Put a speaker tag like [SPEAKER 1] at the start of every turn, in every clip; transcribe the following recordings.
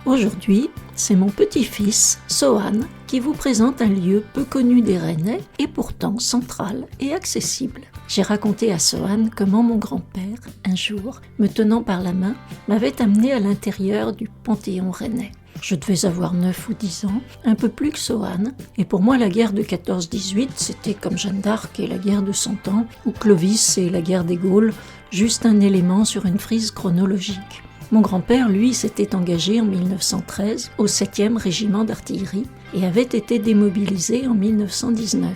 [SPEAKER 1] Aujourd'hui, c'est mon petit-fils, Sohan, qui vous présente un lieu peu connu des Rennais et pourtant central et accessible. J'ai raconté à Sohan comment mon grand-père, un jour, me tenant par la main, m'avait amené à l'intérieur du Panthéon rennais. Je devais avoir 9 ou 10 ans, un peu plus que Sohan, et pour moi la guerre de 14-18, c'était comme Jeanne d'Arc et la guerre de 100 ans, ou Clovis et la guerre des Gaules, juste un élément sur une frise chronologique. Mon grand-père, lui, s'était engagé en 1913 au 7e régiment d'artillerie et avait été démobilisé en 1919.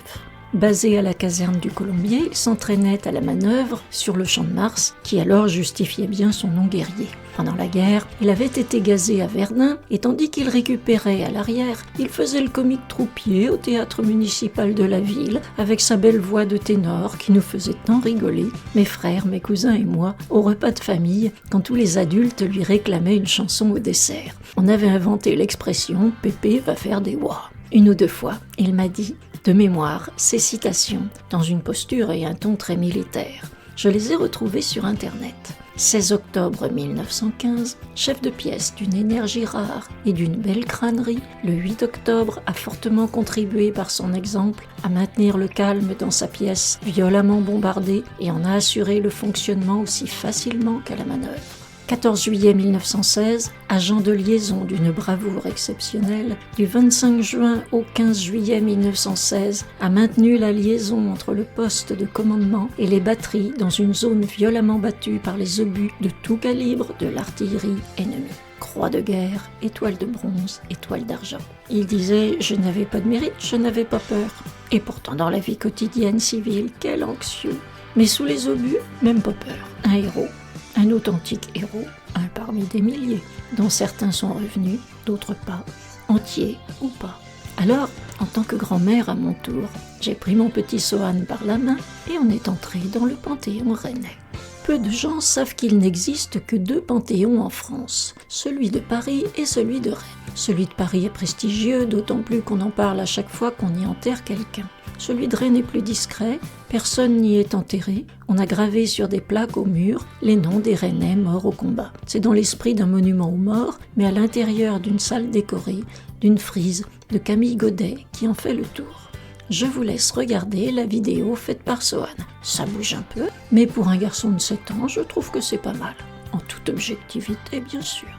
[SPEAKER 1] Basé à la caserne du Colombier, il s'entraînait à la manœuvre sur le champ de Mars, qui alors justifiait bien son nom guerrier. Pendant la guerre, il avait été gazé à Verdun, et tandis qu'il récupérait à l'arrière, il faisait le comique troupier au théâtre municipal de la ville, avec sa belle voix de ténor qui nous faisait tant rigoler, mes frères, mes cousins et moi, au repas de famille, quand tous les adultes lui réclamaient une chanson au dessert. On avait inventé l'expression « Pépé va faire des ouahs ». Une ou deux fois, il m'a dit de mémoire ces citations, dans une posture et un ton très militaire. Je les ai retrouvées sur Internet. 16 octobre 1915, chef de pièce d'une énergie rare et d'une belle crânerie, le 8 octobre a fortement contribué par son exemple à maintenir le calme dans sa pièce violemment bombardée et en a assuré le fonctionnement aussi facilement qu'à la manœuvre. 14 juillet 1916, agent de liaison d'une bravoure exceptionnelle, du 25 juin au 15 juillet 1916, a maintenu la liaison entre le poste de commandement et les batteries dans une zone violemment battue par les obus de tout calibre de l'artillerie ennemie. Croix de guerre, étoile de bronze, étoile d'argent. Il disait « Je n'avais pas de mérite, je n'avais pas peur ». Et pourtant dans la vie quotidienne civile, quel anxieux. Mais sous les obus, même pas peur. Un héros. Un authentique héros, un parmi des milliers, dont certains sont revenus, d'autres pas, entiers ou pas. Alors, en tant que grand-mère à mon tour, j'ai pris mon petit Sohan par la main et on est entré dans le Panthéon rennais. Peu de gens savent qu'il n'existe que 2 panthéons en France, celui de Paris et celui de Rennes. Celui de Paris est prestigieux, d'autant plus qu'on en parle à chaque fois qu'on y enterre quelqu'un. Celui de Rennes est plus discret, personne n'y est enterré. On a gravé sur des plaques au mur les noms des Rennais morts au combat. C'est dans l'esprit d'un monument aux morts, mais à l'intérieur d'une salle décorée, d'une frise de Camille Godet qui en fait le tour. Je vous laisse regarder la vidéo faite par Sohan. Ça bouge un peu, mais pour un garçon de 7 ans, je trouve que c'est pas mal. En toute objectivité, bien sûr.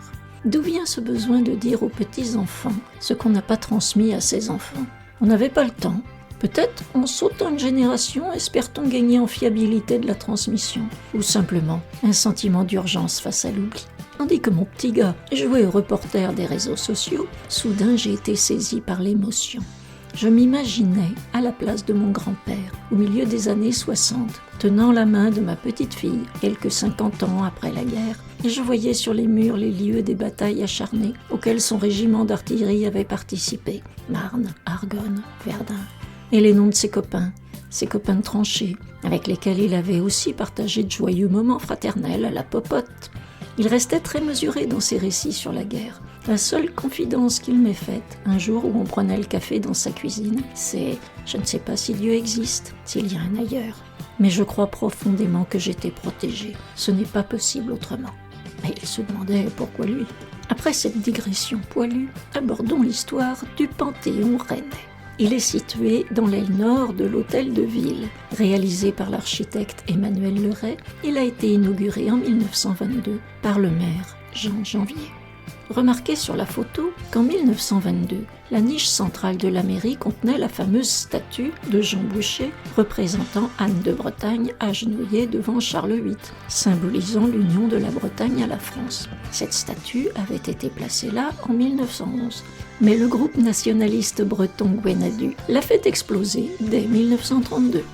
[SPEAKER 1] D'où vient ce besoin de dire aux petits-enfants ce qu'on n'a pas transmis à ses enfants ? On n'avait pas le temps. Peut-être en sautant une génération, espère-t-on gagner en fiabilité de la transmission, ou simplement un sentiment d'urgence face à l'oubli. Tandis que mon petit gars jouait au reporter des réseaux sociaux, soudain j'ai été saisie par l'émotion. Je m'imaginais à la place de mon grand-père, au milieu des années 60, tenant la main de ma petite fille, quelques 50 ans après la guerre, et je voyais sur les murs les lieux des batailles acharnées auxquelles son régiment d'artillerie avait participé. Marne, Argonne, Verdun. Et les noms de ses copains de tranchées, avec lesquels il avait aussi partagé de joyeux moments fraternels à la popote. Il restait très mesuré dans ses récits sur la guerre. La seule confidence qu'il m'ait faite, un jour où on prenait le café dans sa cuisine, c'est « Je ne sais pas si Dieu existe, s'il y a un ailleurs, mais je crois profondément que j'étais protégée. Ce n'est pas possible autrement. » Et il se demandait pourquoi lui. Après cette digression poilue, abordons l'histoire du Panthéon rennais. Il est situé dans l'aile nord de l'hôtel de ville. Réalisé par l'architecte Emmanuel Leray, il a été inauguré en 1922 par le maire Jean Janvier. Remarquez sur la photo qu'en 1922, la niche centrale de la mairie contenait la fameuse statue de Jean Boucher représentant Anne de Bretagne agenouillée devant Charles VIII, symbolisant l'union de la Bretagne à la France. Cette statue avait été placée là en 1911. Mais le groupe nationaliste breton Gwenadu l'a fait exploser dès 1932.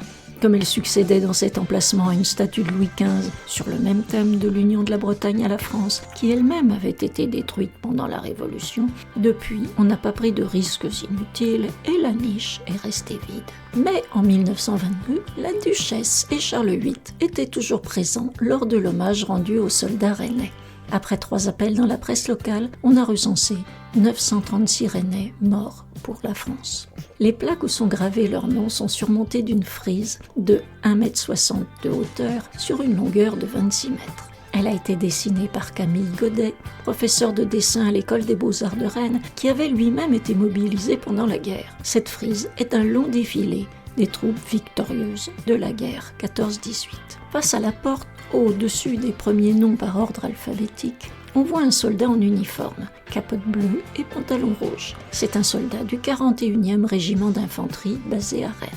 [SPEAKER 1] Comme il succédait dans cet emplacement à une statue de Louis XV sur le même thème de l'union de la Bretagne à la France, qui elle-même avait été détruite pendant la Révolution, depuis, on n'a pas pris de risques inutiles et la niche est restée vide. Mais en 1922, la duchesse et Charles VIII étaient toujours présents lors de l'hommage rendu aux soldats rennais. Après 3 appels dans la presse locale, on a recensé 936 Rennais morts pour la France. Les plaques où sont gravés leurs noms sont surmontées d'une frise de 1,60 m de hauteur sur une longueur de 26 mètres. Elle a été dessinée par Camille Godet, professeur de dessin à l'école des Beaux-Arts de Rennes, qui avait lui-même été mobilisé pendant la guerre. Cette frise est un long défilé des troupes victorieuses de la guerre 14-18. Face à la porte, au-dessus des premiers noms par ordre alphabétique, on voit un soldat en uniforme, capote bleue et pantalon rouge. C'est un soldat du 41e régiment d'infanterie basé à Rennes.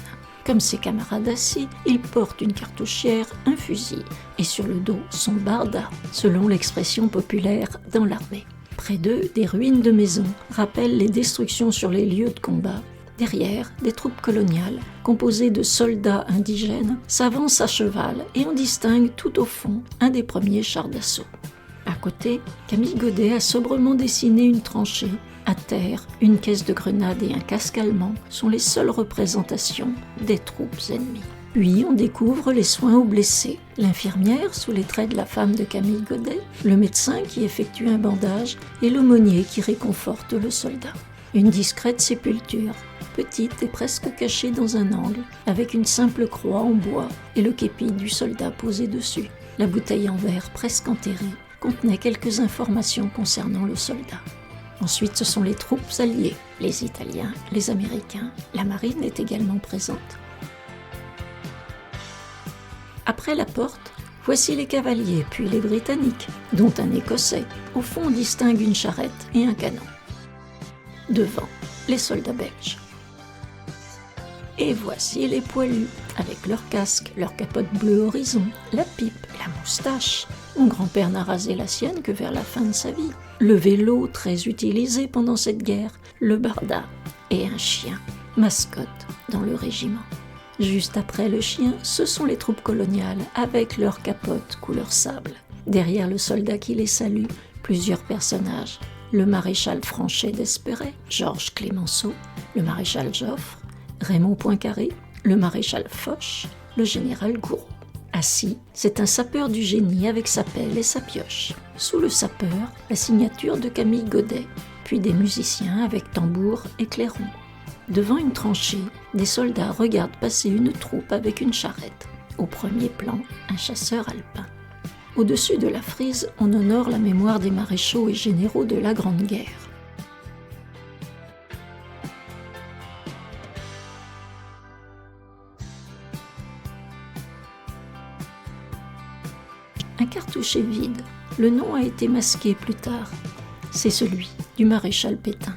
[SPEAKER 1] Comme ses camarades assis, il porte une cartouchière, un fusil et sur le dos son barda, selon l'expression populaire dans l'armée. Près d'eux, des ruines de maisons rappellent les destructions sur les lieux de combat. Derrière, des troupes coloniales, composées de soldats indigènes, s'avancent à cheval et on distingue tout au fond un des premiers chars d'assaut. À côté, Camille Godet a sobrement dessiné une tranchée. À terre, une caisse de grenades et un casque allemand sont les seules représentations des troupes ennemies. Puis on découvre les soins aux blessés, l'infirmière sous les traits de la femme de Camille Godet, le médecin qui effectue un bandage et l'aumônier qui réconforte le soldat. Une discrète sépulture, petite et presque cachée dans un angle, avec une simple croix en bois et le képi du soldat posé dessus. La bouteille en verre presque enterrée contenait quelques informations concernant le soldat. Ensuite, ce sont les troupes alliées, les Italiens, les Américains. La marine est également présente. Après la porte, voici les cavaliers, puis les Britanniques, dont un Écossais. Au fond, on distingue une charrette et un canon. Devant, les soldats belges. Et voici les poilus, avec leur casque, leur capote bleue horizon, la pipe, la moustache. Mon grand-père n'a rasé la sienne que vers la fin de sa vie. Le vélo, très utilisé pendant cette guerre, le barda et un chien, mascotte dans le régiment. Juste après le chien, ce sont les troupes coloniales avec leurs capotes couleur sable. Derrière le soldat qui les salue, plusieurs personnages. Le maréchal Franchet d'Espéret, Georges Clemenceau, le maréchal Joffre, Raymond Poincaré, le maréchal Foch, le général Gouraud. Assis, c'est un sapeur du génie avec sa pelle et sa pioche. Sous le sapeur, la signature de Camille Godet, puis des musiciens avec tambour et clairon. Devant une tranchée, des soldats regardent passer une troupe avec une charrette. Au premier plan, un chasseur alpin. Au-dessus de la frise, on honore la mémoire des maréchaux et généraux de la Grande Guerre. Un cartouche est vide. Le nom a été masqué plus tard. C'est celui du maréchal Pétain.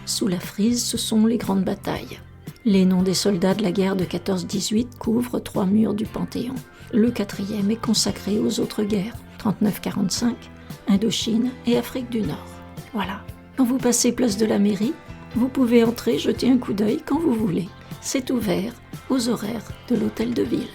[SPEAKER 1] Sous la frise, ce sont les grandes batailles. Les noms des soldats de la guerre de 14-18 couvrent 3 murs du Panthéon. Le 4e est consacré aux autres guerres, 39-45, Indochine et Afrique du Nord. Voilà. Quand vous passez place de la mairie, vous pouvez entrer jeter un coup d'œil quand vous voulez. C'est ouvert aux horaires de l'hôtel de ville.